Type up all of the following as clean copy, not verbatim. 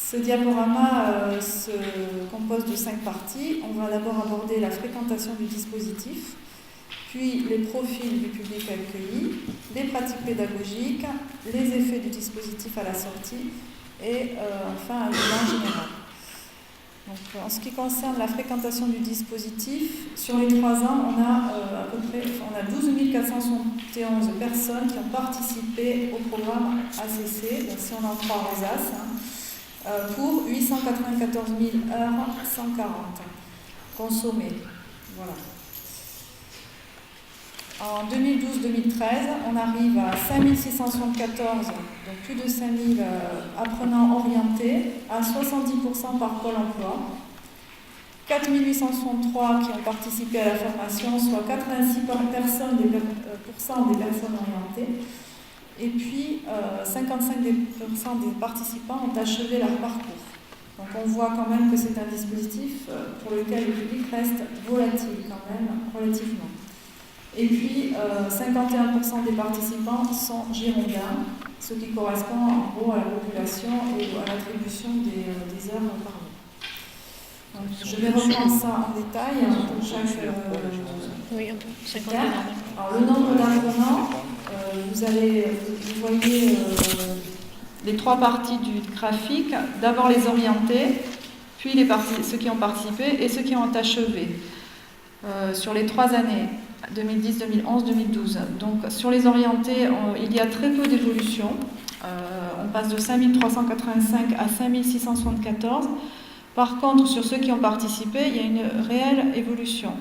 Ce diaporama se compose de 5 parties. On va d'abord aborder la fréquentation du dispositif, puis les profils du public accueilli, les pratiques pédagogiques, les effets du dispositif à la sortie et enfin un bilan général. Donc, en ce qui concerne la fréquentation du dispositif, sur les 3 ans, on a à peu près 12 471 personnes qui ont participé au programme ACC, donc si on en croit Rosas, pour 894 000 heures 140 consommées. Voilà. En 2012-2013, on arrive à 5 674, donc plus de 5 000 apprenants orientés, à 70% par Pôle emploi, 4 863 qui ont participé à la formation, soit 86% des personnes orientées, et puis 55% des participants ont achevé leur parcours. Donc on voit quand même que c'est un dispositif pour lequel le public reste volatile quand même, relativement. Et puis, 51% des participants sont girondins, ce qui correspond en gros à la population et à l'attribution des heures par an. Donc, je vais reprendre ça en détail pour chaque critère. Alors, le nombre d'apprenants, vous voyez les 3 parties du graphique. D'abord les orientés, puis ceux qui ont participé et ceux qui ont achevé sur les 3 années. 2010, 2011, 2012. Donc sur les orientés, il y a très peu d'évolution. On passe de 5 385 à 5 674. Par contre, sur ceux qui ont participé, il y a une réelle évolution.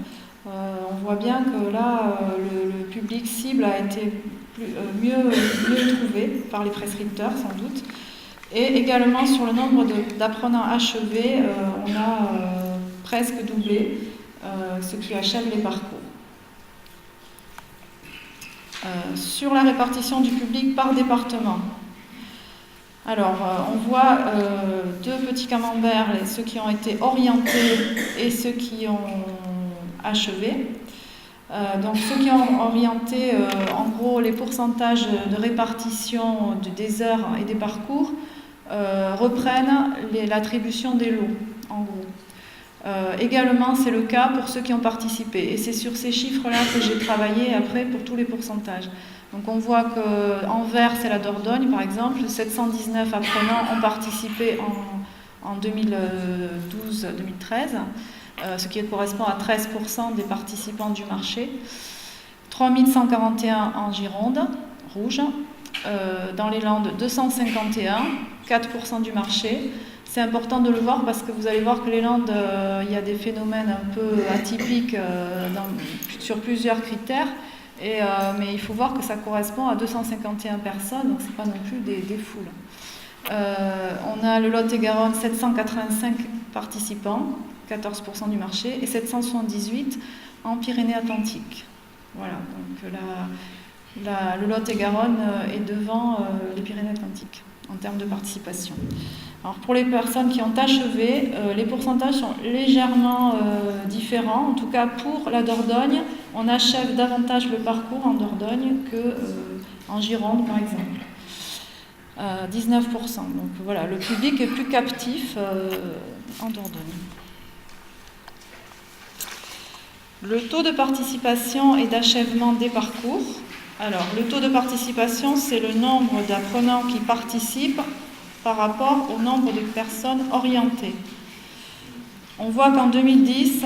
On voit bien que là, le public cible a été mieux trouvé par les prescripteurs, sans doute. Et également sur le nombre d'apprenants achevés, on a presque doublé ceux qui achèvent les parcours. Sur la répartition du public par département. Alors, on voit 2 petits camemberts, ceux qui ont été orientés et ceux qui ont achevé. Donc, ceux qui ont orienté, en gros, les pourcentages de répartition des heures et des parcours reprennent l'attribution des lots, en gros. Également, c'est le cas pour ceux qui ont participé. Et c'est sur ces chiffres-là que j'ai travaillé après pour tous les pourcentages. Donc on voit qu'en vert, c'est la Dordogne, par exemple. 719 apprenants ont participé en 2012-2013, ce qui correspond à 13% des participants du marché. 3141 en Gironde, rouge. Dans les Landes, 251, 4% du marché. C'est important de le voir parce que vous allez voir que les Landes, il y a des phénomènes un peu atypiques sur plusieurs critères, mais il faut voir que ça correspond à 251 personnes, donc ce n'est pas non plus des foules. On a le Lot-et-Garonne, 785 participants, 14% du marché, et 778 en Pyrénées-Atlantiques. Voilà, donc le Lot-et-Garonne est devant les Pyrénées-Atlantiques en termes de participation. Alors pour les personnes qui ont achevé, les pourcentages sont légèrement différents. En tout cas pour la Dordogne, on achève davantage le parcours en Dordogne qu'en Gironde par exemple. 19%. Donc voilà, le public est plus captif en Dordogne. Le taux de participation et d'achèvement des parcours. Alors, le taux de participation, c'est le nombre d'apprenants qui participent par rapport au nombre de personnes orientées. On voit qu'en 2010,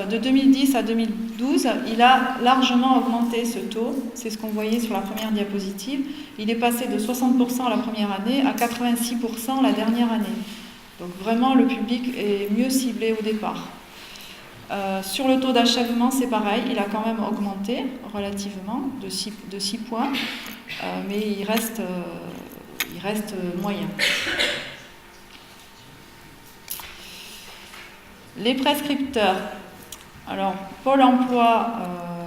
de 2010 à 2012, il a largement augmenté ce taux. C'est ce qu'on voyait sur la première diapositive. Il est passé de 60% la première année à 86% la dernière année. Donc vraiment, le public est mieux ciblé au départ. Sur le taux d'achèvement, c'est pareil, il a quand même augmenté relativement de 6 points, mais il reste moyen. Les prescripteurs, alors Pôle emploi,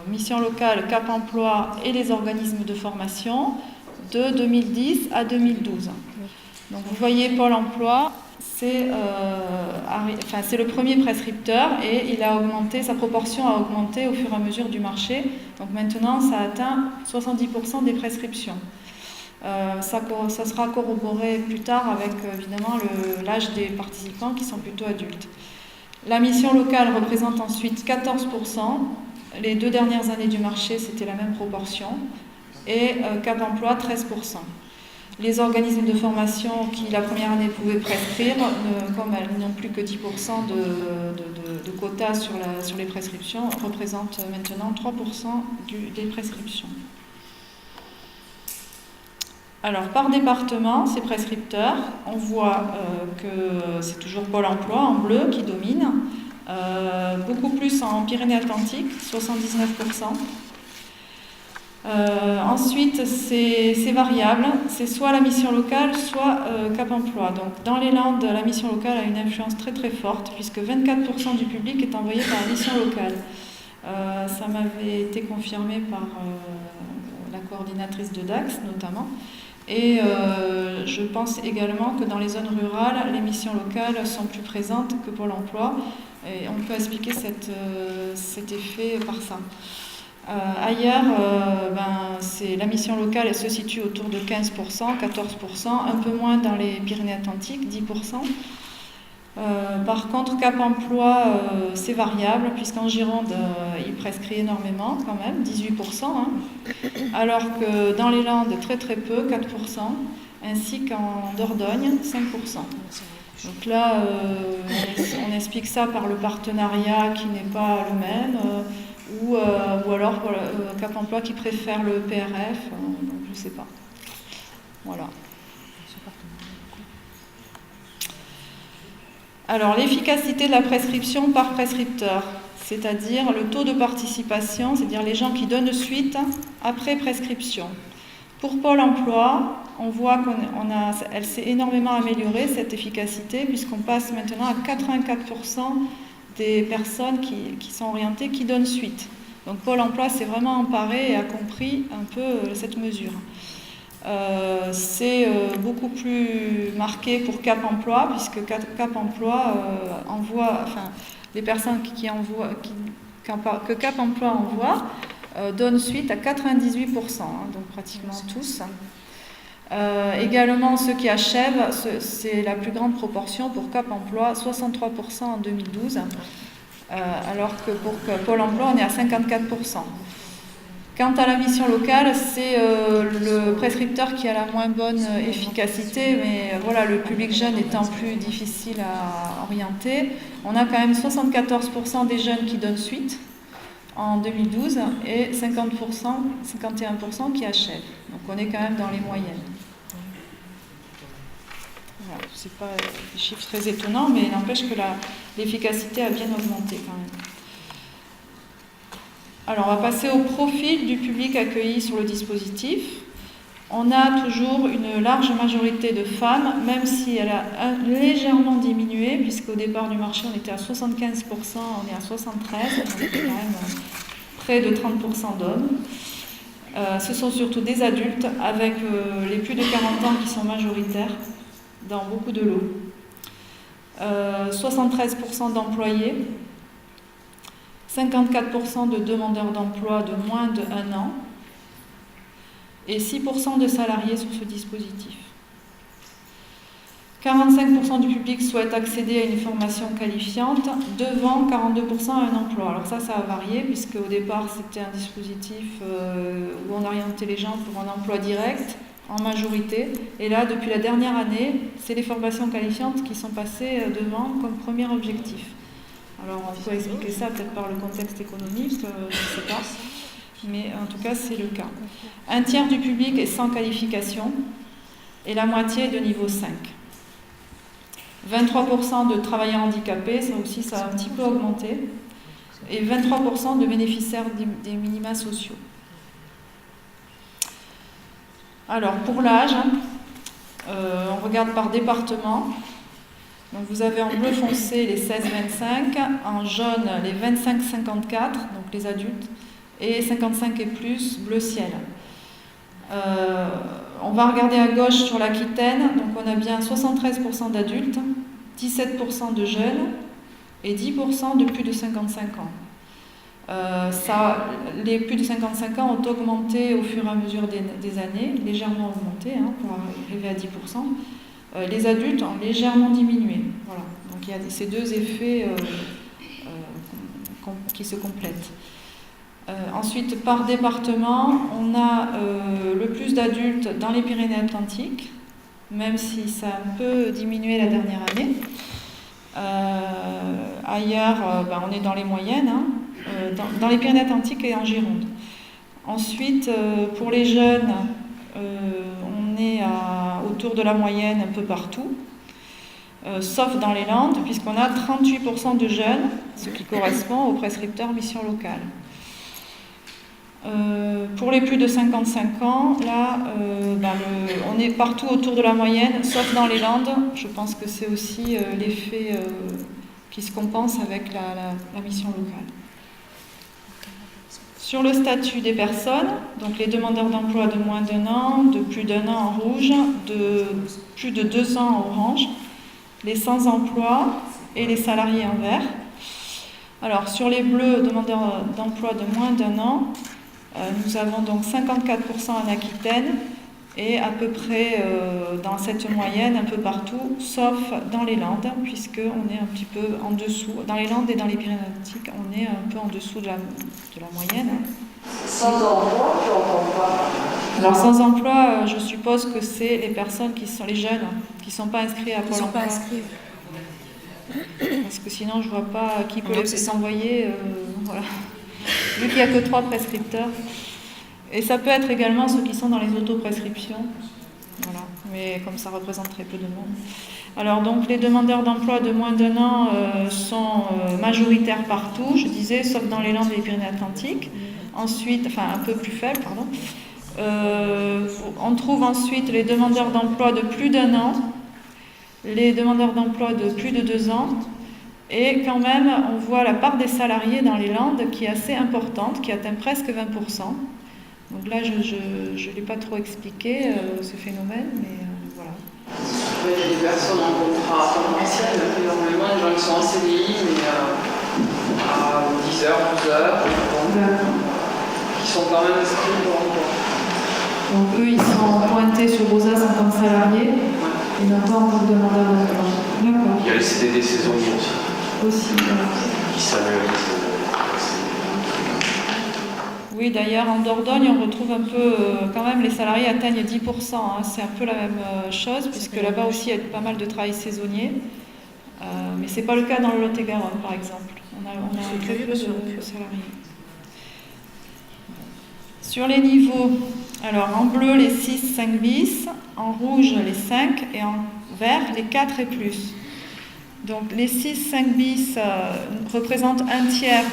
Mission locale, Cap emploi et les organismes de formation de 2010 à 2012. Donc vous voyez Pôle emploi, c'est le premier prescripteur et il a augmenté, sa proportion a augmenté au fur et à mesure du marché. Donc maintenant, ça atteint 70% des prescriptions. Ça sera corroboré plus tard avec évidemment l'âge des participants qui sont plutôt adultes. La mission locale représente ensuite 14%. Les 2 dernières années du marché, c'était la même proportion. Et Cap Emploi, 13%. Les organismes de formation qui, la première année, pouvaient prescrire, comme elles n'ont plus que 10% de quotas sur les prescriptions, représentent maintenant 3% des prescriptions. Alors, par département, ces prescripteurs, on voit que c'est toujours Pôle emploi en bleu qui domine, beaucoup plus en Pyrénées-Atlantiques, 79%. Ensuite, c'est variable, c'est soit la mission locale, soit Cap Emploi. Donc, dans les Landes, la mission locale a une influence très très forte, puisque 24% du public est envoyé par la mission locale. Ça m'avait été confirmé par la coordinatrice de Dax, notamment. Et je pense également que dans les zones rurales, les missions locales sont plus présentes que Pôle emploi. Et on peut expliquer cet effet par ça. Ailleurs, la mission locale elle se situe autour de 15%, 14%, un peu moins dans les Pyrénées-Atlantiques, 10%. Par contre, Cap Emploi, c'est variable, puisqu'en Gironde, il prescrit énormément quand même, 18%, hein, alors que dans les Landes, très très peu, 4%, ainsi qu'en Dordogne, 5%. Donc là, on explique ça par le partenariat qui n'est pas le même, ou alors Cap Emploi qui préfère le PRF, donc je ne sais pas. Voilà. Alors, l'efficacité de la prescription par prescripteur, c'est-à-dire le taux de participation, c'est-à-dire les gens qui donnent suite après prescription. Pour Pôle emploi, on voit qu'elle s'est énormément améliorée, cette efficacité, puisqu'on passe maintenant à 84% des personnes qui sont orientées, qui donnent suite. Donc Pôle emploi s'est vraiment emparé et a compris un peu cette mesure. C'est beaucoup plus marqué pour Cap Emploi, puisque Cap Emploi envoie, enfin, les personnes que Cap Emploi envoie donnent suite à 98%, donc pratiquement tous. Également, ceux qui achèvent, c'est la plus grande proportion pour Cap Emploi, 63% en 2012, alors que pour Pôle emploi, on est à 54%. Quant à la mission locale, c'est le prescripteur qui a la moins bonne efficacité, mais voilà, le public jeune étant plus difficile à orienter, on a quand même 74% des jeunes qui donnent suite en 2012 et 51% qui achèvent. Donc on est quand même dans les moyennes. Voilà, c'est pas des chiffres très étonnants, mais il n'empêche que l'efficacité a bien augmenté quand même. Alors, on va passer au profil du public accueilli sur le dispositif. On a toujours une large majorité de femmes, même si elle a légèrement diminué, puisqu'au départ du marché, on était à 75%, on est à 73%, donc c'est quand même près de 30% d'hommes. Ce sont surtout des adultes, avec les plus de 40 ans qui sont majoritaires dans beaucoup de lots. 73% d'employés, 54% de demandeurs d'emploi de moins de 1 an et 6% de salariés sur ce dispositif. 45% du public souhaite accéder à une formation qualifiante, devant 42% à un emploi. Alors ça a varié, puisque au départ c'était un dispositif où on orientait les gens pour un emploi direct, en majorité. Et là, depuis la dernière année, c'est les formations qualifiantes qui sont passées devant comme premier objectif. Alors on peut expliquer ça peut-être par le contexte économique, je ne sais pas, mais en tout cas c'est le cas. Un tiers du public est sans qualification et la moitié est de niveau 5. 23% de travailleurs handicapés, ça aussi ça a un petit peu augmenté, et 23% de bénéficiaires des minima sociaux. Alors pour l'âge, on regarde par département. Donc vous avez en bleu foncé les 16-25, en jaune les 25-54, donc les adultes, et 55 et plus, bleu ciel. On va regarder à gauche sur l'Aquitaine, donc on a bien 73% d'adultes, 17% de jeunes et 10% de plus de 55 ans. Les plus de 55 ans ont augmenté au fur et à mesure des années, légèrement augmenté, pour arriver à 10%. Les adultes ont légèrement diminué. Voilà. Donc il y a ces deux effets qui se complètent. Ensuite, par département, on a le plus d'adultes dans les Pyrénées-Atlantiques, même si ça a un peu diminué la dernière année. Ailleurs, on est dans les moyennes, dans les Pyrénées-Atlantiques et en Gironde. Ensuite, pour les jeunes, on est autour de la moyenne un peu partout, sauf dans les Landes, puisqu'on a 38% de jeunes, ce qui correspond au prescripteur mission locale. Pour les plus de 55 ans, là, on est partout autour de la moyenne, sauf dans les Landes. Je pense que c'est aussi l'effet qui se compense avec la mission locale. Sur le statut des personnes, donc les demandeurs d'emploi de moins d'1 an, de plus d'1 an en rouge, de plus de 2 ans en orange, les sans-emploi et les salariés en vert. Alors sur les bleus, demandeurs d'emploi de moins d'1 an, nous avons donc 54% en Aquitaine et à peu près dans cette moyenne un peu partout, sauf dans les Landes, puisqu'on est un petit peu en dessous. Dans les Landes et dans les Pyrénées-Atlantiques, on est un peu en dessous de la moyenne. Sans emploi, tu entends pas? Alors sans emploi, je suppose que c'est les personnes qui sont les jeunes, qui ne sont pas inscrits à Pôle emploi. Parce que sinon, je ne vois pas qui peut les envoyer. Voilà. Vu qu'il n'y a que 3 prescripteurs. Et ça peut être également ceux qui sont dans les autoprescriptions. Voilà. Mais comme ça représente très peu de monde. Alors donc les demandeurs d'emploi de moins d'1 an sont majoritaires partout, je disais, sauf dans les Landes et les Pyrénées-Atlantiques. Ensuite, enfin un peu plus faibles, pardon. On trouve ensuite les demandeurs d'emploi de plus d'1 an, les demandeurs d'emploi de plus de 2 ans. Et quand même, on voit la part des salariés dans les Landes qui est assez importante, qui atteint presque 20%. Donc là, je ne l'ai pas trop expliqué, ce phénomène, mais voilà. Il y a des personnes en contrat temporaire, énormément de gens qui sont en CDI, mais à 10 heures, 12 heures, qui sont quand même inscrits pour emploi. Donc eux, ils sont pointés sur Rosas en tant que salariés, et non pas en tant que demandeurs d'emploi. D'accord. Il y a les CDD saisonniers aussi, voilà. Qui s'annualisent. Oui, d'ailleurs, en Dordogne, on retrouve un peu, quand même, les salariés atteignent 10%. C'est un peu la même chose, puisque là-bas aussi, il y a pas mal de travail saisonnier. Mais ce n'est pas le cas dans le Lot-et-Garonne, par exemple. On a très peu de salariés. Sur les niveaux, alors en bleu, les 6, 5 bis, en rouge, les 5, et en vert, les 4 et plus. Donc les 6, 5 bis représentent un tiers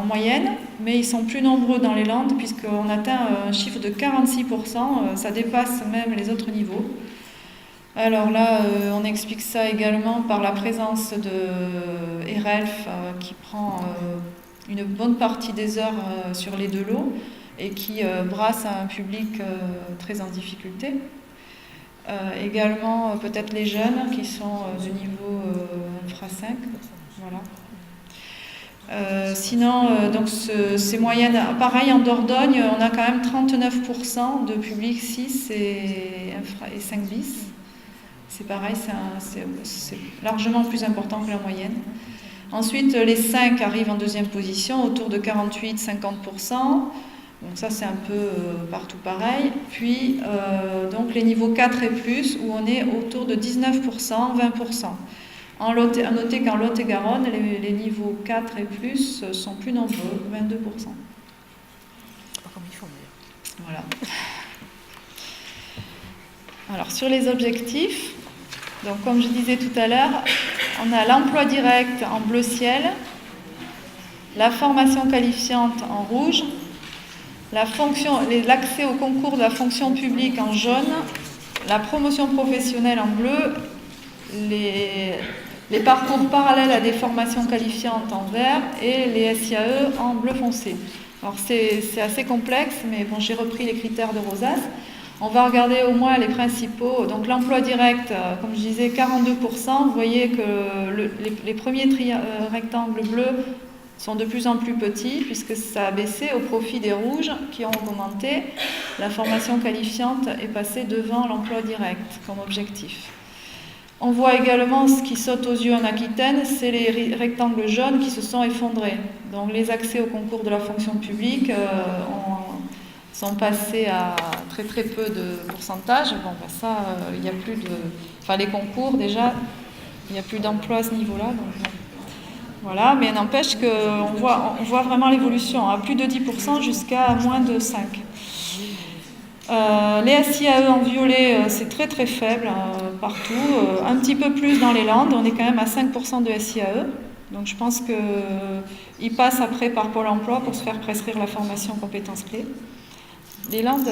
en moyenne, mais ils sont plus nombreux dans les Landes puisqu'on atteint un chiffre de 46%, ça dépasse même les autres niveaux. Alors là, on explique ça également par la présence de ERELF qui prend une bonne partie des heures sur les deux lots et qui brasse un public très en difficulté. Également peut-être les jeunes qui sont de niveau infra 5, voilà. Sinon, donc ces moyennes, pareil en Dordogne, on a quand même 39% de public 6 et 5 bis. C'est pareil, c'est largement plus important que la moyenne. Ensuite, les 5 arrivent en deuxième position, autour de 48-50%. Donc ça, c'est un peu partout pareil. Puis, donc les niveaux 4 et plus, où on est autour de 19%, 20%. À noter qu'en Lot-et-Garonne, les niveaux 4 et plus sont plus nombreux, 22%. Comme ils font d'ailleurs. Voilà. Alors, sur les objectifs, donc comme je disais tout à l'heure, on a l'emploi direct en bleu ciel, la formation qualifiante en rouge, l'accès au concours de la fonction publique en jaune, la promotion professionnelle en bleu, les parcours parallèles à des formations qualifiantes en vert et les SIAE en bleu foncé. Alors c'est assez complexe, mais bon, j'ai repris les critères de Rosas. On va regarder au moins les principaux. Donc l'emploi direct, comme je disais, 42%. Vous voyez que les premiers rectangles bleus sont de plus en plus petits puisque ça a baissé au profit des rouges qui ont augmenté. La formation qualifiante est passée devant l'emploi direct comme objectif. On voit également ce qui saute aux yeux en Aquitaine, c'est les rectangles jaunes qui se sont effondrés. Donc les accès au concours de la fonction publique sont passés à très très peu de pourcentage. Bon, ben ça, il n'y a plus de... Enfin, les concours, déjà, il n'y a plus d'emploi à ce niveau-là. Donc, voilà, mais n'empêche qu'on voit vraiment l'évolution, à plus de 10% jusqu'à moins de 5%. Les SIAE en violet, c'est très très faible partout, un petit peu plus dans les Landes, on est quand même à 5% de SIAE, donc je pense qu'ils passent après par Pôle emploi pour se faire prescrire la formation compétences clés. Les Landes,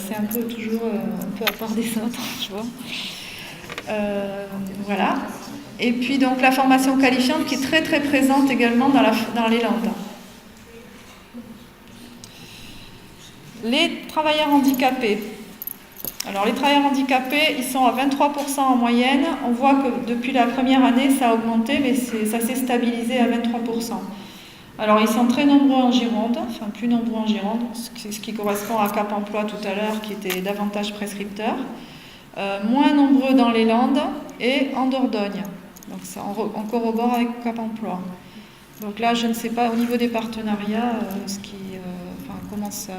c'est un peu toujours un peu à part des autres, je vois. Voilà. Et puis donc la formation qualifiante qui est très très présente également dans les Landes. Les travailleurs handicapés. Alors les travailleurs handicapés, ils sont à 23% en moyenne. On voit que depuis la première année, ça a augmenté, mais ça s'est stabilisé à 23%. Alors ils sont très nombreux en Gironde, enfin plus nombreux en Gironde, ce qui correspond à Cap Emploi tout à l'heure, qui était davantage prescripteur. Moins nombreux dans les Landes et en Dordogne. Donc ça, on corrobore avec Cap Emploi. Donc là, je ne sais pas au niveau des partenariats, comment ça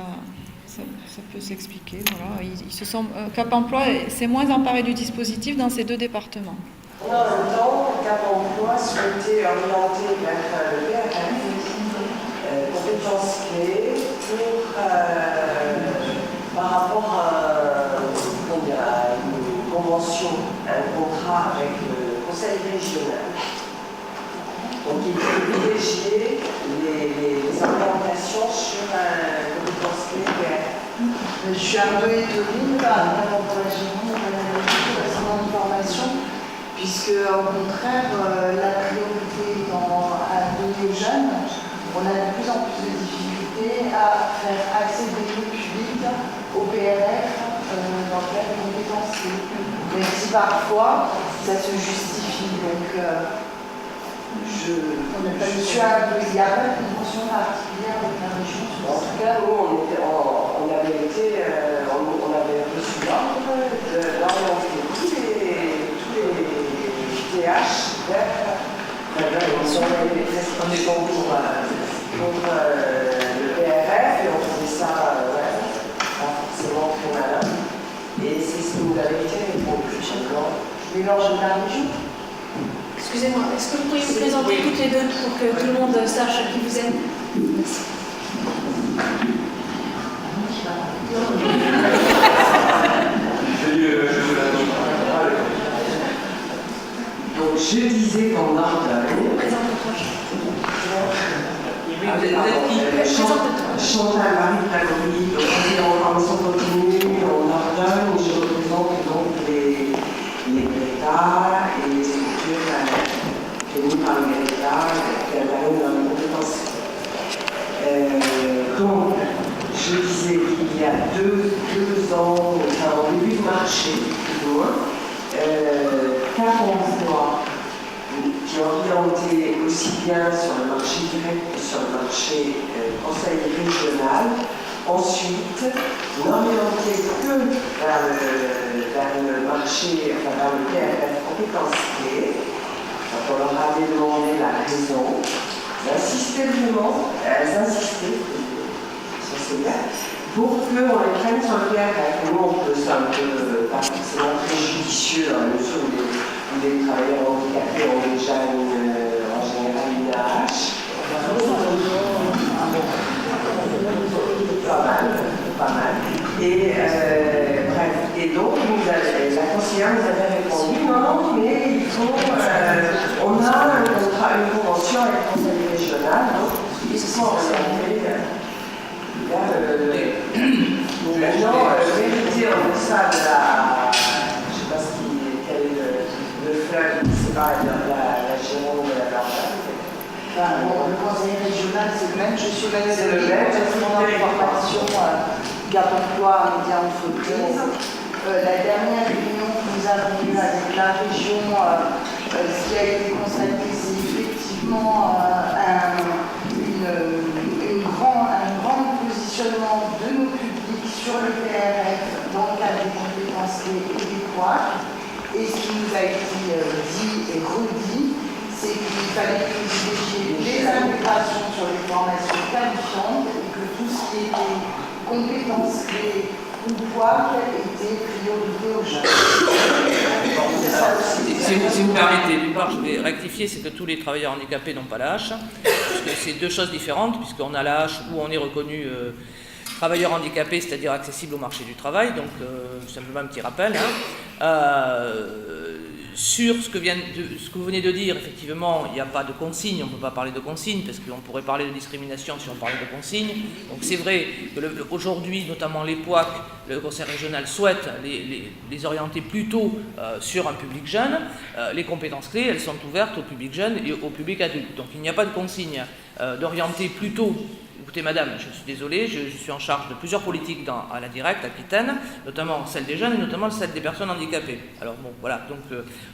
peut s'expliquer. Voilà. Ils se sont, Cap Emploi s'est moins emparé du dispositif dans ces deux départements. En même temps, Cap Emploi souhaitait orienter vers le PRF, compétences clés, par rapport à une convention, un contrat avec le Conseil régional. Donc il privilégiait les orientations sur compétences clés. Je suis un peu étonnée par rapport à la Gironde, concernant une formation, puisque au contraire, la priorité à donner aux jeunes, on a de plus en plus de difficultés à faire accéder le public au PRF dans le cadre des compétences clés. Même si parfois ça se justifie. Donc, il n'y a pas de convention particulière avec la région. En tout cas, nous, on avait reçu l'ordre d'orienter tous les TH vers des concours pour le PRF, et on trouvait ça pas forcément très malin. Et c'est ce que nous avait été répondu. Je mélange de la région. Excusez-moi, est-ce que vous pourriez vous présenter toutes les deux pour que tout le monde sache qui vous êtes? Merci. Donc je disais qu'en Dordogne, Chantal Marie Plagori, donc on est en formation continue en Dordogne, je représente donc les Greta et les structures tenues par les Greta qui interviennent dans les compétences. Donc, je disais qu'il y a deux ans, enfin au début du marché, plus ou moins, Cap Emploi, qui est orienté aussi bien sur le marché direct que sur le marché conseil régional. Ensuite, n'orienté que vers le marché, enfin vers le PRF compétences clés. Quand on leur avait demandé la raison, elles insistaient, pour qu'on les prenne sur le PRF. Nous, on peut ça un peu pas forcément très judicieux dans la mesure où les travailleurs handicapés ont déjà en général une AH. Pas mal. Et bref, et donc la conseillère nous avait répondu non, mais il faut, on a un contrat, une convention avec le conseil régional, donc il faut orienter maintenant, vérité en deçà de la, je ne sais pas quel est le fleuve qui sépare la Gironde de la Dordogne. Enfin, le conseil régional, c'est le même. Je suis même c'est le même. mon information Cap Emploi média entreprise. La dernière réunion que nous avons eue avec la région, ce qui a été constaté, c'est effectivement clés et des POAC. Et ce qui nous a été dit et redit, c'est qu'il fallait privilégier des intégrations sur les formations qualifiantes et que tout ce qui était compétences clés ou POAC était priorité aux jeunes. Si vous me permettez, d'une part, je vais rectifier, c'est que tous les travailleurs handicapés n'ont pas la hache, parce que c'est deux choses différentes, puisqu'on a la hache où on est reconnu travailleur handicapé, c'est-à-dire accessible au marché du travail, donc simplement un petit rappel. Sur ce que vous venez de dire, effectivement, il n'y a pas de consigne, on ne peut pas parler de consigne, parce qu'on pourrait parler de discrimination si on parlait de consigne. Donc c'est vrai qu'aujourd'hui, notamment les POAC, le Conseil régional souhaite les orienter plutôt sur un public jeune. Les compétences clés, elles sont ouvertes au public jeune et au public adulte. Donc il n'y a pas de consigne d'orienter plutôt. Écoutez madame, je suis désolé, je suis en charge de plusieurs politiques à la Directe, Aquitaine, notamment celle des jeunes et notamment celle des personnes handicapées. Alors bon, voilà, donc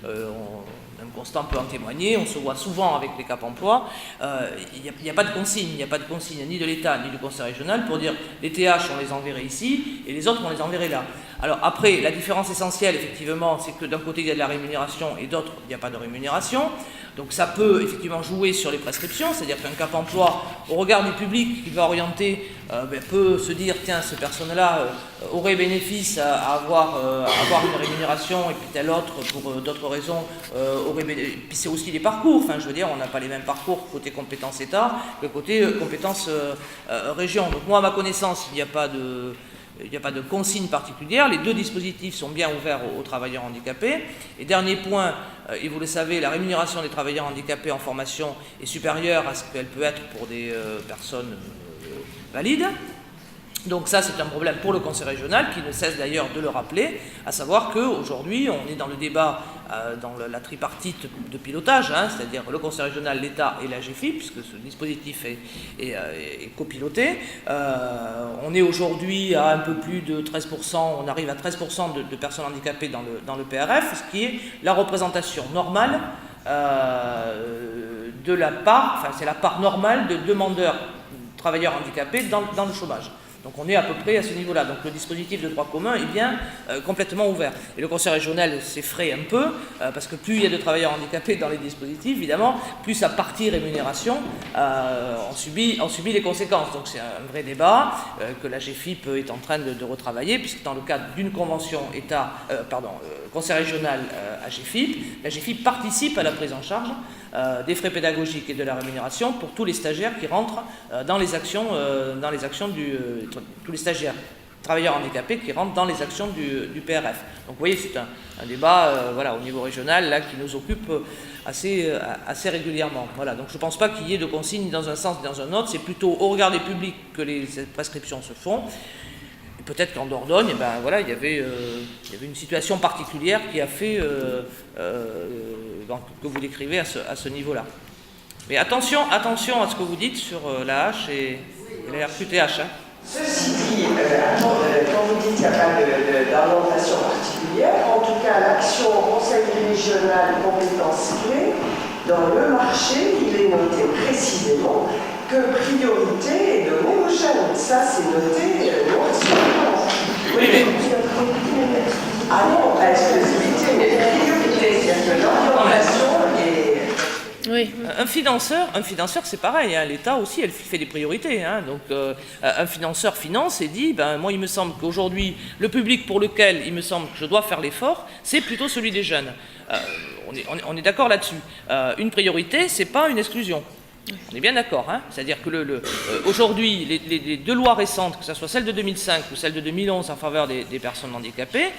Mme Constant peut en témoigner, on se voit souvent avec les Cap Emploi. Il n'y a pas de consigne, ni de l'État ni du Conseil régional pour dire les TH on les enverrait ici et les autres on les enverrait là. Alors après, la différence essentielle effectivement, c'est que d'un côté il y a de la rémunération et d'autre il n'y a pas de rémunération. Donc ça peut effectivement jouer sur les prescriptions, c'est-à-dire qu'un Cap Emploi, au regard du public qui va orienter, peut se dire tiens, cette personne-là aurait bénéfice à avoir une rémunération et puis telle autre pour d'autres raisons puis c'est aussi les parcours, enfin je veux dire on n'a pas les mêmes parcours côté compétences État que côté compétences région. Donc moi à ma connaissance il n'y a pas de consigne particulière, les deux dispositifs sont bien ouverts aux travailleurs handicapés. Et dernier point, et vous le savez, la rémunération des travailleurs handicapés en formation est supérieure à ce qu'elle peut être pour des personnes valides. Donc ça, c'est un problème pour le Conseil régional, qui ne cesse d'ailleurs de le rappeler, à savoir qu'aujourd'hui, on est dans le débat, dans la tripartite de pilotage, c'est-à-dire le Conseil régional, l'État et la GFIP, puisque ce dispositif est copiloté. On est aujourd'hui à un peu plus de 13%, on arrive à 13% de personnes handicapées dans le PRF, ce qui est la représentation normale de la part, enfin c'est la part normale de demandeurs travailleurs handicapés dans le chômage. Donc on est à peu près à ce niveau-là. Donc le dispositif de droit commun est bien complètement ouvert. Et le Conseil régional s'effraie un peu, parce que plus il y a de travailleurs handicapés dans les dispositifs, évidemment, plus sa partie rémunération en subit les conséquences. Donc c'est un vrai débat que la GFIP est en train de retravailler, puisque dans le cadre d'une convention Conseil régional à GFIP, la GFIP participe à la prise en charge des frais pédagogiques et de la rémunération pour tous les stagiaires qui rentrent dans les actions tous les stagiaires travailleurs handicapés qui rentrent dans les actions du PRF. Donc vous voyez, c'est un débat au niveau régional là, qui nous occupe assez régulièrement. Voilà. Donc je ne pense pas qu'il y ait de consignes dans un sens et dans un autre, c'est plutôt au regard des publics que les prescriptions se font. Et peut-être qu'en Dordogne, il y avait une situation particulière qui a fait que vous décrivez à ce niveau-là. Mais attention à ce que vous dites sur la hache et la RQTH. Ceci dit, quand vous dites qu'il n'y a pas d'orientation particulière, en tout cas l'action au Conseil régional compétences clés, dans le marché, il est noté précisément que priorité est donnée aux jeunes. Ça, c'est noté noir sur blanc. Oui, mais... Ah non, exclusivité, mais priorité, c'est-à-dire que l'orientation est... Oui. Un financeur, c'est pareil. L'État aussi, elle fait des priorités. Donc, un financeur finance et dit, moi, il me semble qu'aujourd'hui, le public pour lequel il me semble que je dois faire l'effort, c'est plutôt celui des jeunes. On est d'accord là-dessus. Une priorité, c'est pas une exclusion. On est bien d'accord, c'est-à-dire que aujourd'hui, les deux lois récentes, que ce soit celle de 2005 ou celle de 2011 en faveur des personnes handicapées,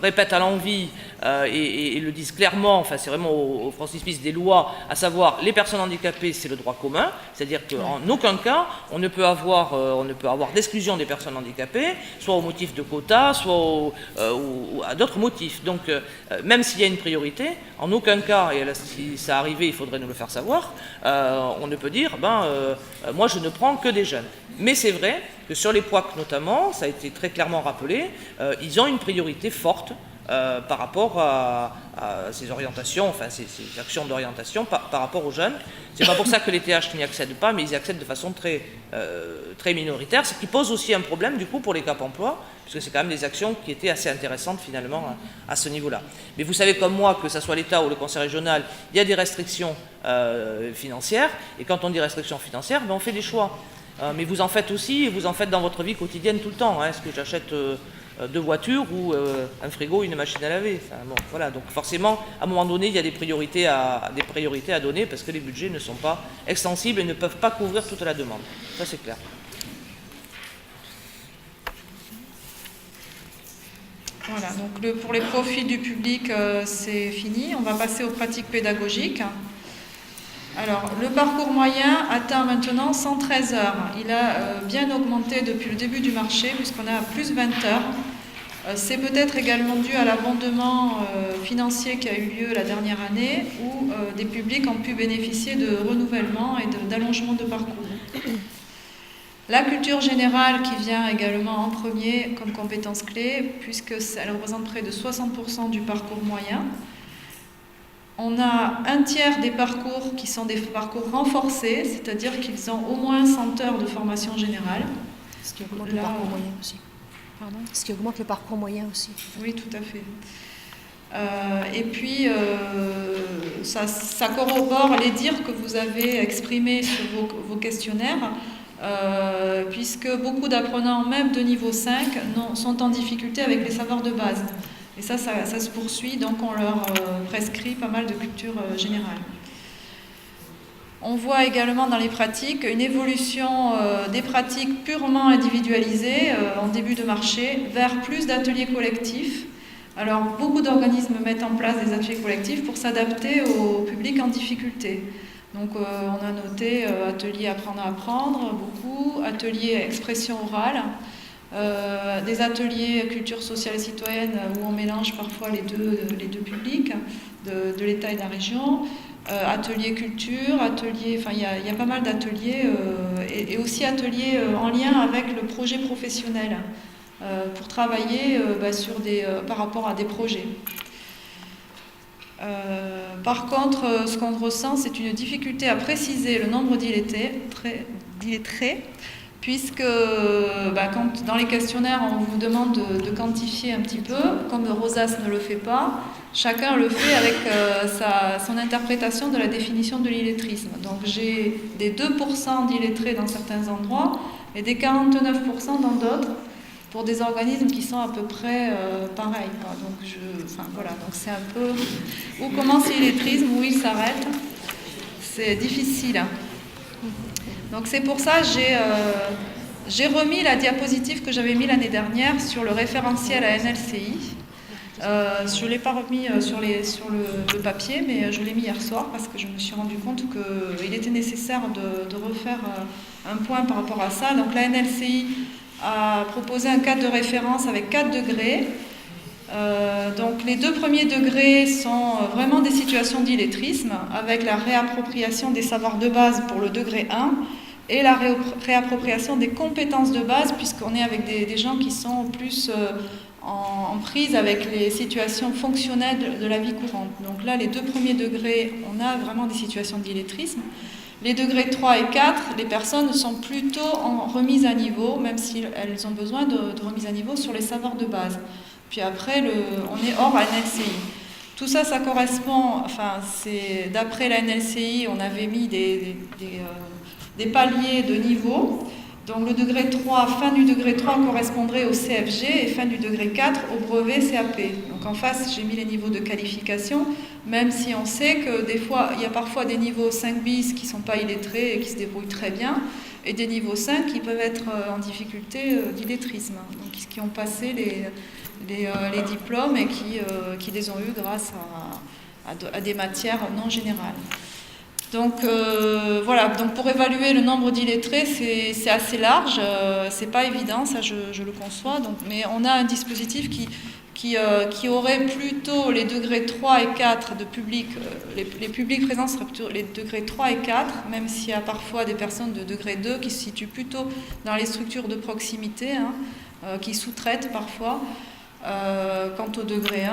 répètent à l'envi et le disent clairement, enfin c'est vraiment au frontispice des lois, à savoir les personnes handicapées, c'est le droit commun, c'est-à-dire qu'en aucun cas, on ne peut avoir d'exclusion des personnes handicapées, soit au motif de quotas, soit ou à d'autres motifs. Donc, même s'il y a une priorité, en aucun cas, et là, si ça arrivait, il faudrait nous le faire savoir, on ne peut dire, moi je ne prends que des jeunes. Mais c'est vrai que sur les POAC notamment, ça a été très clairement rappelé, ils ont une priorité forte par rapport à ces orientations, enfin ces actions d'orientation par rapport aux jeunes. C'est pas pour ça que les TH n'y accèdent pas, mais ils y accèdent de façon très minoritaire, ce qui pose aussi un problème du coup pour les Cap Emploi, puisque c'est quand même des actions qui étaient assez intéressantes finalement à ce niveau-là. Mais vous savez comme moi, que ce soit l'État ou le Conseil régional, il y a des restrictions financières, et quand on dit restrictions financières, ben on fait des choix. Mais vous en faites aussi, et vous en faites dans votre vie quotidienne tout le temps. Est-ce que j'achète 2 voitures ou un frigo, une machine à laver? Enfin, bon, voilà. Donc forcément, à un moment donné, il y a des priorités à donner, parce que les budgets ne sont pas extensibles et ne peuvent pas couvrir toute la demande. Ça, c'est clair. Voilà, donc pour les profils du public, c'est fini. On va passer aux pratiques pédagogiques. Alors, le parcours moyen atteint maintenant 113 heures. Il a bien augmenté depuis le début du marché, puisqu'on a plus 20 heures. C'est peut-être également dû à l'abondement financier qui a eu lieu la dernière année, où des publics ont pu bénéficier de renouvellement et d'allongement de parcours. La culture générale qui vient également en premier comme compétence clé, puisqu'elle représente près de 60% du parcours moyen. On a un tiers des parcours qui sont des parcours renforcés, c'est-à-dire qu'ils ont au moins 100 heures de formation générale. Ce qui augmente le parcours moyen aussi. Pardon ? Ce qui augmente le parcours moyen aussi. Oui, tout à fait. Et puis, ça corrobore les dires que vous avez exprimés sur vos questionnaires, puisque beaucoup d'apprenants, même de niveau 5, sont en difficulté avec les savoirs de base. Et ça se poursuit, donc on leur prescrit pas mal de culture générale. On voit également dans les pratiques une évolution des pratiques purement individualisées en début de marché vers plus d'ateliers collectifs. Alors, beaucoup d'organismes mettent en place des ateliers collectifs pour s'adapter au public en difficulté. Donc, on a noté ateliers apprendre à apprendre, beaucoup, ateliers expression orale, des ateliers culture sociale et citoyenne où on mélange parfois les deux publics de l'État et de la région, ateliers culture, ateliers, enfin il y a pas mal d'ateliers et aussi ateliers en lien avec le projet professionnel pour travailler par rapport à des projets. Par contre, ce qu'on ressent, c'est une difficulté à préciser le nombre d'illettrés, puisque quand dans les questionnaires, on vous demande de quantifier un petit peu, comme Rosas ne le fait pas, chacun le fait avec son interprétation de la définition de l'illettrisme. Donc j'ai des 2% d'illettrés dans certains endroits et des 49% dans d'autres, pour des organismes qui sont à peu près pareils. Donc c'est un peu où commence l'illettrisme, où il s'arrête. C'est difficile. Donc c'est pour ça que j'ai remis la diapositive que j'avais mise l'année dernière sur le référentiel à NLCI. Je ne l'ai pas remis sur le papier, mais je l'ai mis hier soir parce que je me suis rendu compte qu'il était nécessaire de refaire un point par rapport à ça. Donc la NLCI a proposé un cadre de référence avec 4 degrés. Donc les 2 premiers degrés sont vraiment des situations d'illettrisme, avec la réappropriation des savoirs de base pour le degré 1 et la réappropriation des compétences de base, puisqu'on est avec des gens qui sont plus en prise avec les situations fonctionnelles de la vie courante. Donc là, les 2 premiers degrés, on a vraiment des situations d'illettrisme. Les degrés 3 et 4, les personnes sont plutôt en remise à niveau, même si elles ont besoin de remise à niveau sur les savoirs de base. Puis après, on est hors NLCI. Tout ça, ça correspond, c'est d'après la NLCI, on avait mis des paliers de niveau. Donc le degré 3, fin du degré 3 correspondrait au CFG et fin du degré 4 au brevet CAP. Donc en face, j'ai mis les niveaux de qualification, même si on sait que des fois, il y a parfois des niveaux 5 bis qui ne sont pas illettrés et qui se débrouillent très bien, et des niveaux 5 qui peuvent être en difficulté d'illettrisme, donc qui ont passé les diplômes et qui les ont eus grâce à des matières non générales. Donc voilà, donc pour évaluer le nombre d'illettrés, c'est assez large, c'est pas évident, ça je le conçois, mais on a un dispositif qui aurait plutôt les degrés 3 et 4 de public, les publics présents seraient plutôt les degrés 3 et 4, même s'il y a parfois des personnes de degré 2 qui se situent plutôt dans les structures de proximité, qui sous-traitent parfois. Quant au degré 1,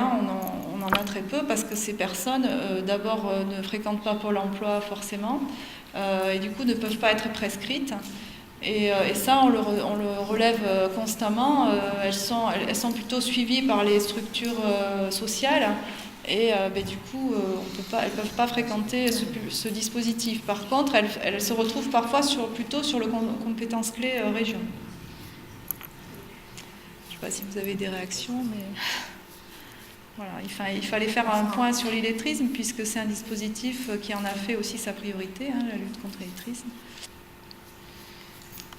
on en a très peu parce que ces personnes, d'abord, ne fréquentent pas Pôle emploi forcément et du coup ne peuvent pas être prescrites. Et ça, on le relève constamment. Elles sont plutôt suivies par les structures sociales. Et du coup, elles ne peuvent pas fréquenter ce dispositif. Par contre, elles se retrouvent parfois plutôt sur le compétences clés région. Je ne sais pas si vous avez des réactions, mais voilà, il fallait faire un point sur l'illettrisme, puisque c'est un dispositif qui en a fait aussi sa priorité, la lutte contre l'illettrisme.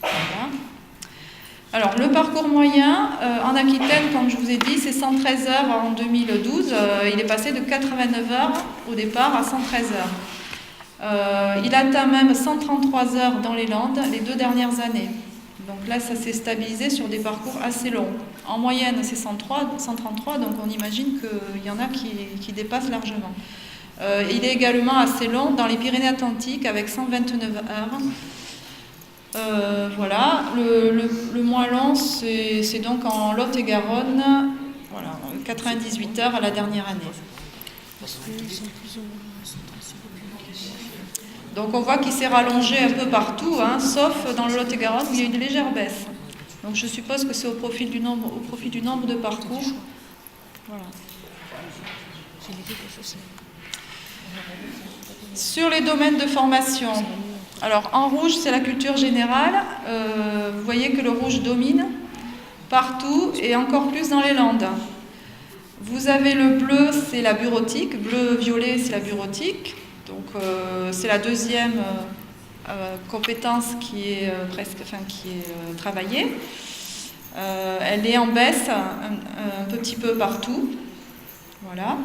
Voilà. Alors, le parcours moyen, en Aquitaine, comme je vous ai dit, c'est 113 heures en 2012. Il est passé de 89 heures au départ à 113 heures. Il atteint même 133 heures dans les Landes les 2 dernières années. Donc là, ça s'est stabilisé sur des parcours assez longs. En moyenne, c'est 133, donc on imagine qu'il y en a qui dépassent largement. Il est également assez long dans les Pyrénées-Atlantiques avec 129 heures. Voilà, le moins long, c'est donc en Lot-et-Garonne, voilà, 98 heures à la dernière année. Donc on voit qu'il s'est rallongé un peu partout, sauf dans le Lot-et-Garonne où il y a une légère baisse. Donc je suppose que c'est au profit du nombre de parcours. Voilà. Sur les domaines de formation. Alors, en rouge, c'est la culture générale. Vous voyez que le rouge domine partout et encore plus dans les Landes. Vous avez le bleu, c'est la bureautique. Bleu-violet, c'est la bureautique. Donc, c'est la deuxième compétence qui est travaillée. Elle est en baisse un petit peu partout. Voilà.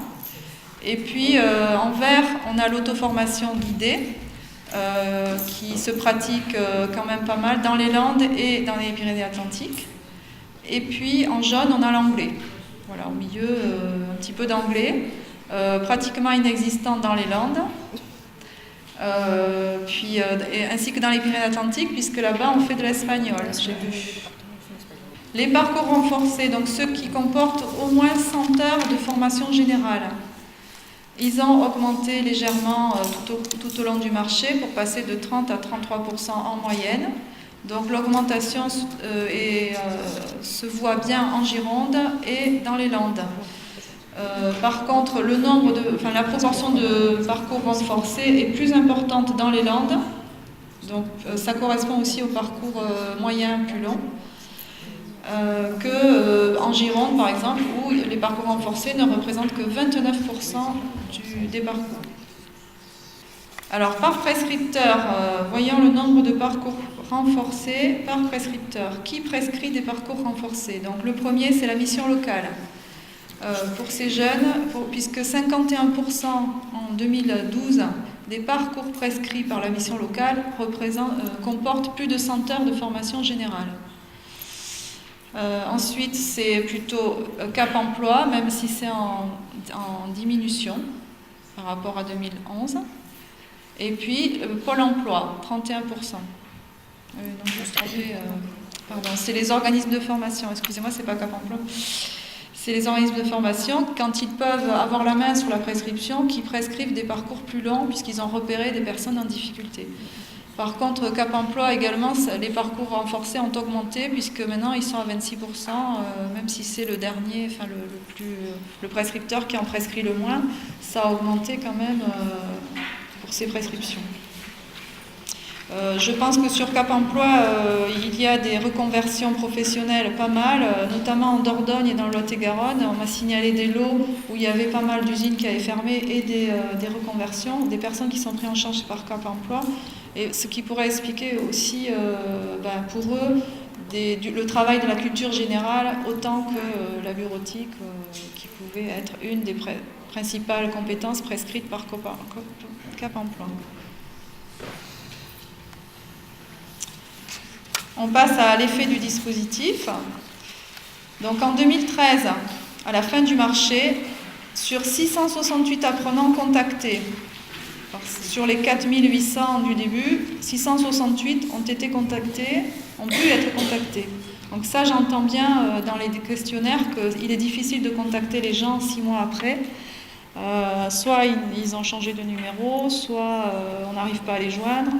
Et puis, en vert, on a l'auto-formation guidée. Qui se pratique quand même pas mal dans les Landes et dans les Pyrénées-Atlantiques. Et puis en jaune, on a l'anglais. Voilà, au milieu, un petit peu d'anglais, pratiquement inexistant dans les Landes, ainsi que dans les Pyrénées-Atlantiques, puisque là-bas, on fait de l'espagnol, j'ai vu. Les parcours renforcés, donc ceux qui comportent au moins 100 heures de formation générale. Ils ont augmenté légèrement tout au long du marché pour passer de 30 à 33% en moyenne. Donc l'augmentation se voit bien en Gironde et dans les Landes. Par contre, la proportion de parcours renforcés est plus importante dans les Landes. Donc ça correspond aussi au parcours moyen plus long. Qu'en Gironde, par exemple, où les parcours renforcés ne représentent que 29% des parcours. Alors, par prescripteur, voyons le nombre de parcours renforcés par prescripteur. Qui prescrit des parcours renforcés? Donc, le premier, c'est la mission locale. Pour ces jeunes, puisque 51% en 2012 des parcours prescrits par la mission locale comportent plus de 100 heures de formation générale. Ensuite, c'est plutôt Cap Emploi, même si c'est en diminution par rapport à 2011. Et puis, Pôle Emploi, 31%. C'est les organismes de formation. Excusez-moi, c'est pas Cap Emploi. C'est les organismes de formation, quand ils peuvent avoir la main sur la prescription, qui prescrivent des parcours plus longs, puisqu'ils ont repéré des personnes en difficulté. Par contre, Cap Emploi également, les parcours renforcés ont augmenté puisque maintenant ils sont à 26%, même si c'est le dernier, le prescripteur qui en prescrit le moins, ça a augmenté quand même pour ces prescriptions. Je pense que sur Cap Emploi, il y a des reconversions professionnelles pas mal, notamment en Dordogne et dans le Lot-et-Garonne. On m'a signalé des lots où il y avait pas mal d'usines qui avaient fermé et des reconversions, des personnes qui sont prises en charge par Cap Emploi. Et ce qui pourrait expliquer aussi pour eux le travail de la culture générale autant que la bureautique qui pouvait être une des principales compétences prescrites par Cap Emploi. On passe à l'effet du dispositif. Donc en 2013, à la fin du marché, sur 668 apprenants contactés, sur les 4800 du début, 668 ont pu être contactés. Donc ça, j'entends bien dans les questionnaires qu'il est difficile de contacter les gens 6 mois après. Soit ils ont changé de numéro, soit on n'arrive pas à les joindre.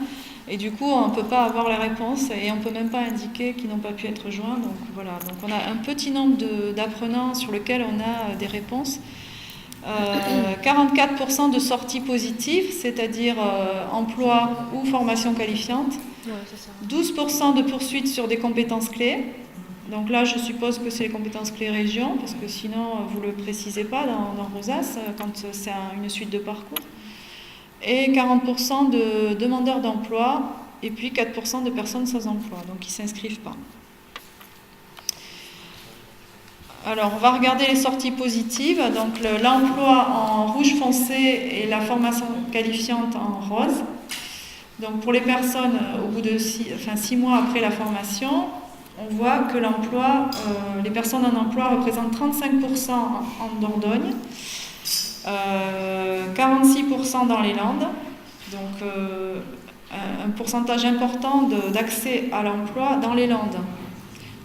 Et du coup, on ne peut pas avoir la réponse et on ne peut même pas indiquer qu'ils n'ont pas pu être joints. Donc voilà, donc on a un petit nombre d'apprenants sur lequel on a des réponses. 44% de sorties positives, c'est-à-dire emploi ou formation qualifiante. Ouais, c'est ça. 12% de poursuites sur des compétences clés. Donc là, je suppose que c'est les compétences clés région, parce que sinon, vous ne le précisez pas dans Rosas, quand c'est une suite de parcours. Et 40% de demandeurs d'emploi, et puis 4% de personnes sans emploi, donc qui ne s'inscrivent pas. Alors, on va regarder les sorties positives. Donc, l'emploi en rouge foncé et la formation qualifiante en rose. Donc, pour les personnes, au bout de 6 mois après la formation, on voit que l'emploi, les personnes en emploi représentent 35% en Dordogne, 46% dans les Landes, donc un pourcentage important d'accès à l'emploi dans les Landes.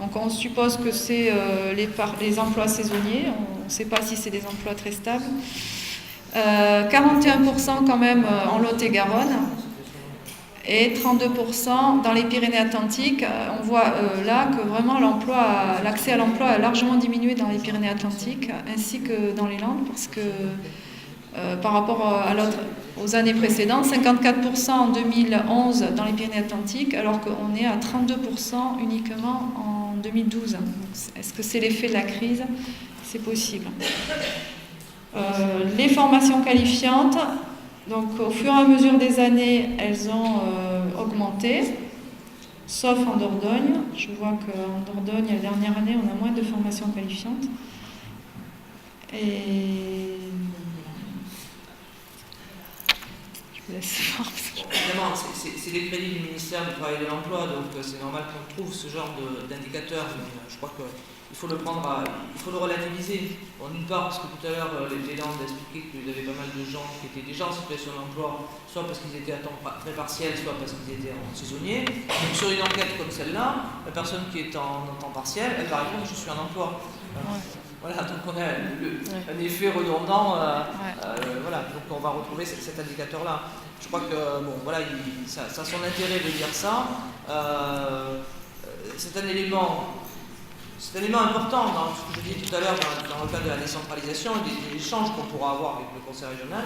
Donc on suppose que c'est les emplois saisonniers, on ne sait pas si c'est des emplois très stables. 41% quand même en Lot-et-Garonne et 32% dans les Pyrénées-Atlantiques. On voit là que vraiment l'accès à l'emploi a largement diminué dans les Pyrénées-Atlantiques ainsi que dans les Landes parce que par rapport aux années précédentes, 54% en 2011 dans les Pyrénées-Atlantiques alors qu'on est à 32% uniquement en 2012. Est-ce que c'est l'effet de la crise? C'est possible. Les formations qualifiantes, donc au fur et à mesure des années, elles ont augmenté, sauf en Dordogne. Je vois qu'en Dordogne, la dernière année, on a moins de formations qualifiantes. Et je vous laisse voir. Évidemment, c'est les crédits du ministère du Travail et de l'Emploi, donc c'est normal qu'on trouve ce genre d'indicateurs. Je crois qu'il faut le relativiser. Bon, d'une part, parce que tout à l'heure, les Landes expliquaient qu'il y avait pas mal de gens qui étaient déjà en situation d'emploi, soit parce qu'ils étaient à temps très partiel, soit parce qu'ils étaient en saisonnier. Donc sur une enquête comme celle-là, la personne qui est en temps partiel, elle va répondre « je suis en emploi ». Voilà, donc on a un effet redondant, voilà, donc on va retrouver cet indicateur-là. Je crois que, bon, voilà, ça a son intérêt de dire ça. C'est un élément important dans ce que je disais tout à l'heure dans le cadre de la décentralisation et des échanges qu'on pourra avoir avec le conseil régional.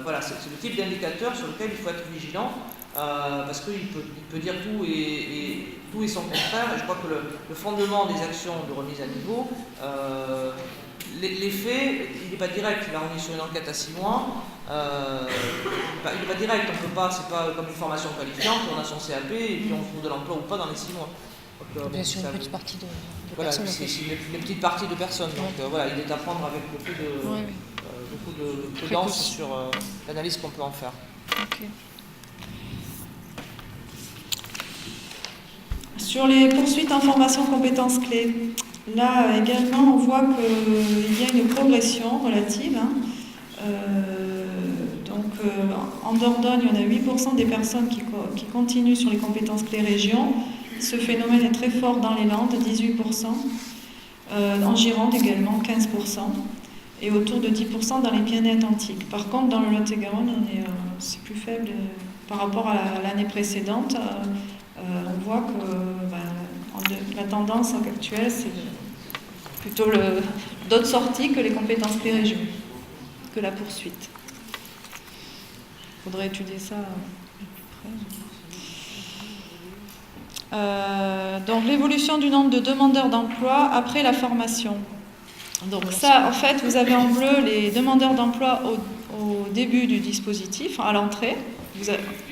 Voilà, c'est le type d'indicateur sur lequel il faut être vigilant parce qu'il peut dire tout et son contraire. Et je crois que le fondement des actions de remise à niveau, l'effet, il n'est pas direct. Là, on est sur une enquête à 6 mois. Il n'est pas direct. On peut pas, c'est pas comme une formation qualifiante. On a son CAP et puis on trouve de l'emploi ou pas dans les 6 mois. Donc, bien sûr, une petite partie de voilà, personnes. c'est une petite partie de personnes. Donc voilà, il est à prendre avec beaucoup de prudence sur l'analyse qu'on peut en faire. Okay. Sur les poursuites en formation compétences clés, là également on voit qu'il y a une progression relative. En Dordogne, on a 8% des personnes qui continuent sur les compétences clés région. Ce phénomène est très fort dans les Landes, 18%. En Gironde également, 15%. Et autour de 10% dans les Pyrénées-Atlantiques. Par contre, dans le Lot-et-Garonne, c'est plus faible par rapport à l'année précédente. On voit que la tendance actuelle, c'est plutôt d'autres sorties que les compétences clés région, que la poursuite. Il faudrait étudier ça plus près. Donc l'évolution du nombre de demandeurs d'emploi après la formation. Donc ça, en fait, vous avez en bleu les demandeurs d'emploi au début du dispositif, à l'entrée.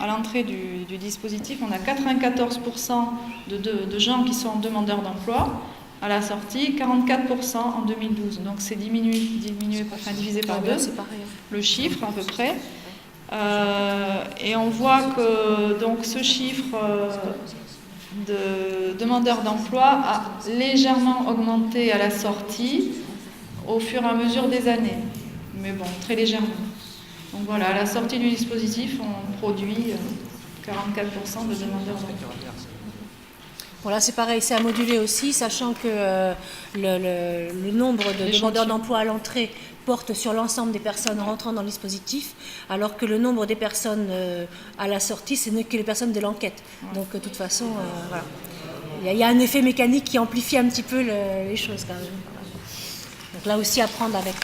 À l'entrée du dispositif, on a 94% de gens qui sont demandeurs d'emploi. À la sortie, 44% en 2012. Donc c'est divisé par 2, c'est pareil. Le chiffre à peu près. Et on voit que donc, ce chiffre de demandeurs d'emploi a légèrement augmenté à la sortie au fur et à mesure des années. Mais bon, très légèrement. Donc voilà, à la sortie du dispositif, on produit 44% de demandeurs d'emploi. Bon, là, c'est pareil, c'est à moduler aussi, sachant que le nombre de demandeurs d'emploi à l'entrée porte sur l'ensemble des personnes rentrant dans le dispositif, alors que le nombre des personnes à la sortie, ce n'est que les personnes de l'enquête. Donc, de toute façon, voilà. Il y a un effet mécanique qui amplifie un petit peu les choses, quand même. Donc là aussi, à prendre avec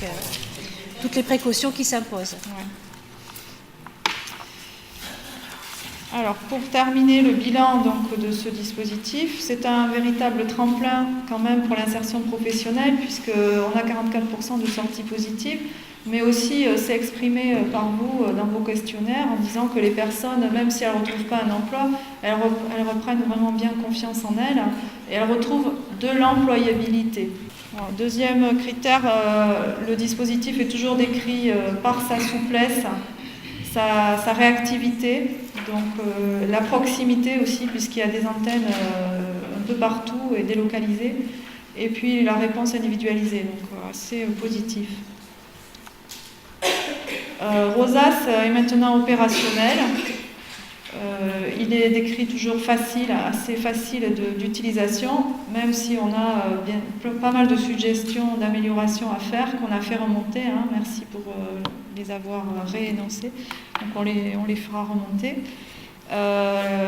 toutes les précautions qui s'imposent. Ouais. Alors, pour terminer le bilan donc, de ce dispositif, c'est un véritable tremplin quand même pour l'insertion professionnelle, puisqu'on a 44% de sorties positives, mais aussi c'est exprimé par vous dans vos questionnaires en disant que les personnes, même si elles ne retrouvent pas un emploi, elles reprennent vraiment bien confiance en elles et elles retrouvent de l'employabilité. Alors, deuxième critère, le dispositif est toujours décrit par sa souplesse, sa réactivité, donc la proximité aussi, puisqu'il y a des antennes un peu partout et délocalisées, et puis la réponse individualisée, donc assez positif. Rosas est maintenant opérationnel. Il est décrit toujours facile, assez facile d'utilisation, même si on a pas mal de suggestions d'amélioration à faire qu'on a fait remonter. Merci pour les avoir réénoncées. Donc on les fera remonter.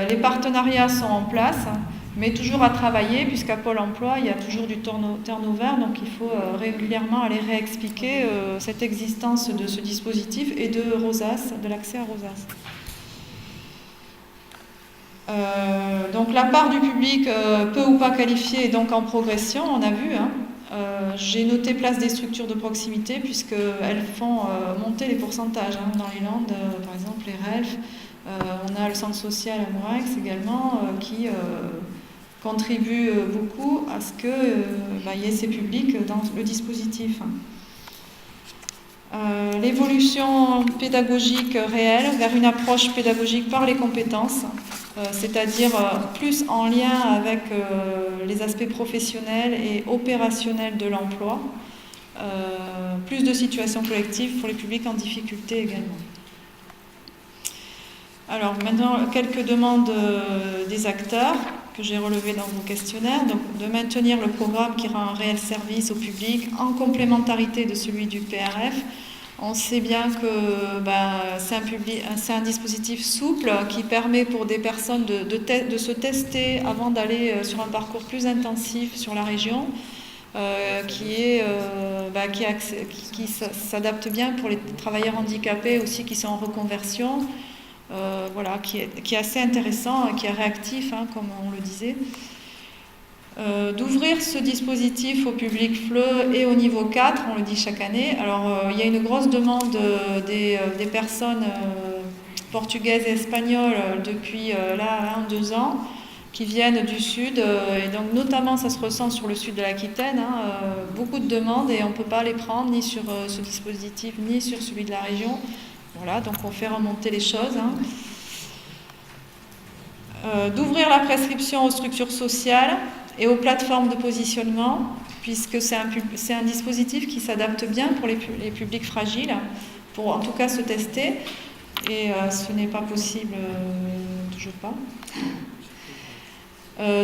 Les partenariats sont en place, mais toujours à travailler, puisqu'à Pôle emploi, il y a toujours du turnover, donc il faut régulièrement aller réexpliquer cette existence de ce dispositif et de Rosas, de l'accès à Rosas. Donc la part du public peu ou pas qualifié est donc en progression, on a vu. J'ai noté place des structures de proximité, puisqu'elles font monter les pourcentages. Dans les Landes, par exemple, les RELF, on a le centre social à Mouraix également, qui contribue beaucoup à ce qu'il y ait ces publics dans le dispositif. L'évolution pédagogique réelle vers une approche pédagogique par les compétences, c'est-à-dire plus en lien avec les aspects professionnels et opérationnels de l'emploi, plus de situations collectives pour les publics en difficulté également. Alors maintenant, quelques demandes des acteurs que j'ai relevées dans vos questionnaires. Donc, de maintenir le programme qui rend un réel service au public en complémentarité de celui du PRF. On sait bien que c'est un dispositif souple qui permet pour des personnes de se tester avant d'aller sur un parcours plus intensif sur la région, qui s'adapte bien pour les travailleurs handicapés aussi qui sont en reconversion. Qui est assez intéressant, qui est réactif, comme on le disait. D'ouvrir ce dispositif au public FLE et au niveau 4, on le dit chaque année. Alors, il y a une grosse demande des personnes portugaises et espagnoles depuis 1-2 ans qui viennent du sud, et donc notamment ça se ressent sur le sud de l'Aquitaine, beaucoup de demandes et on ne peut pas les prendre ni sur ce dispositif ni sur celui de la région. Voilà, donc on fait remonter les choses. D'ouvrir la prescription aux structures sociales et aux plateformes de positionnement, puisque c'est un dispositif qui s'adapte bien pour les publics fragiles, pour en tout cas se tester, et ce n'est pas possible, toujours pas.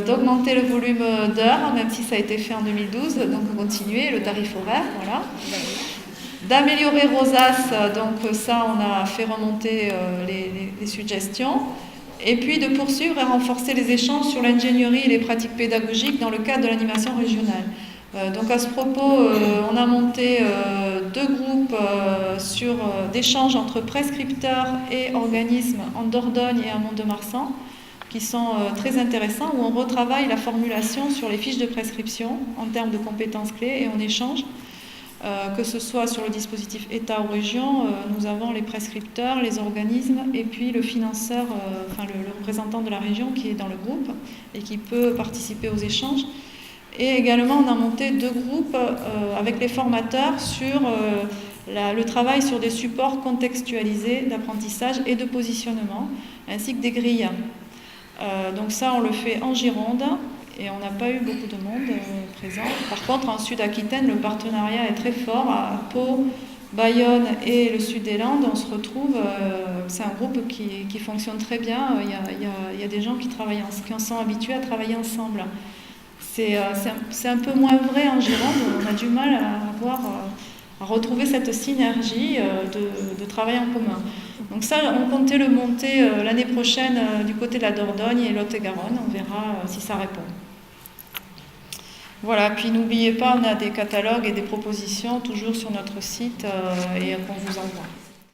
D'augmenter le volume d'heures, même si ça a été fait en 2012, donc continuer le tarif horaire, voilà. D'améliorer Rosas, donc ça on a fait remonter les suggestions, et puis de poursuivre et renforcer les échanges sur l'ingénierie et les pratiques pédagogiques dans le cadre de l'animation régionale. Donc à ce propos, on a monté 2 groupes d'échanges entre prescripteurs et organismes en Dordogne et à Mont-de-Marsan, qui sont très intéressants, où on retravaille la formulation sur les fiches de prescription en termes de compétences clés et on échange. Que ce soit sur le dispositif État ou région, nous avons les prescripteurs, les organismes et puis le financeur, le représentant de la région qui est dans le groupe et qui peut participer aux échanges. Et également, on a monté 2 groupes avec les formateurs sur le travail sur des supports contextualisés d'apprentissage et de positionnement, ainsi que des grilles. Donc ça, on le fait en Gironde. Et on n'a pas eu beaucoup de monde présent. Par contre, en Sud-Aquitaine, le partenariat est très fort à Pau, Bayonne et le sud des Landes, on se retrouve, c'est un groupe qui fonctionne très bien. Il y a des gens qui en sont habitués à travailler ensemble. C'est un peu moins vrai en Gironde, on a du mal à retrouver cette synergie de travail en commun. Donc ça, on comptait le monter l'année prochaine du côté de la Dordogne et Lot-et-Garonne, on verra si ça répond. Voilà, puis n'oubliez pas, on a des catalogues et des propositions toujours sur notre site et qu'on vous envoie.